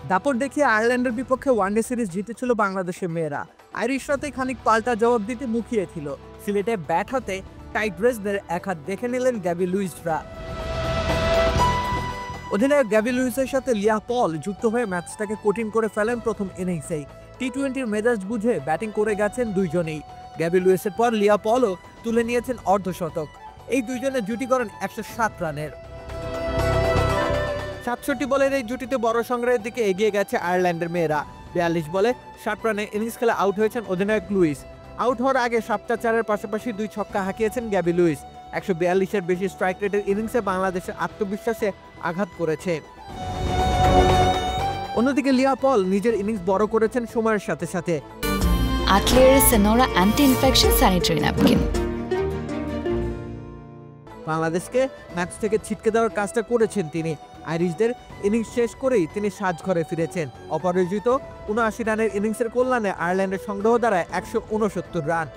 দাপট দেখিয়ে আয়ারল্যান্ডের বিপক্ষে ওয়ানডে সিরিজ জিতেছিল বাংলাদেশের মেয়েরা। আইরিশরাতে খানিক পাল্টা জবাব দিতে মুখিয়েছিল। সিলেটে ব্যাট হাতে টাইট রেসদের এক হাত দেখে নিলেন গ্যাবি লুইসরা। অধিনায়ক গ্যাবি লুইসের সাথে লিয়া পল যুক্ত হয়ে ম্যাচটাকে কঠিন করে ফেলেন প্রথম ইনিংসেই। টি-20-র মেজাজ বুঝে ব্যাটিং করে গেছেন দুইজনেই। গ্যাবি লুইসের পর লিয়া পলও তুলে নিয়েছেন অর্ধশতক। এই দুইজনের জুটি করেন 107 রানের। 67 বলের এই জুটিতে বড় সংগ্রহের দিকে এগিয়ে গেছে আয়ারল্যান্ডের মেয়েরা। 42 বলে 60 রানে ইনিংস খেলে আউট হয়েছেন অধিনায়ক লুইস। আউট হওয়ার আগে 7-4-এর পাশাপাশি 2 ছক্কা হাঁকিয়েছেন গ্যাবি লুইস। 142-এর বেশি স্ট্রাইক রেটের ইনিংসে বাংলাদেশের আত্মবিশ্বাসে আঘাত করেছে। অন্যদিকে লিয়া পল নিজের ইনিংস বড় করেছেন সময়ের সাথে সাথে। Atleer Sonora Anti-Infection Sanitary Napkin। বাংলাদেশকে ম্যাচ থেকে ছিটকে দেওয়ার কাজটা করেছেন তিনি। আইরিশদের ইনিংস শেষ করেই তিনি সাজঘরে ফিরেছেন। অপরাজিত ৭৯ রানের ইনিংসের কল্যাণে আয়ারল্যান্ডের সংগ্রহ দাঁড়ায় 169 রান।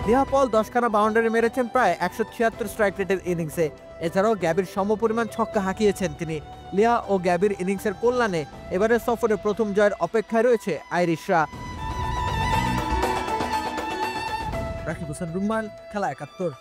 লিয়া পল 10খানা বাউন্ডারি মেরেছেন প্রায় 176 স্ট্রাইক রেটের ইনিংসে। এছাড়াও গ্যাবির সমপরিমাণ ছক্কা হাঁকিয়েছেন তিনি। লিয়া ও গ্যাবির ইনিংসের কল্যাণে এবারের সফরে প্রথম জয়ের অপেক্ষায় রয়েছে আইরিশরা। রাকিব হোসেন রুম্মান, খেলা ৭১।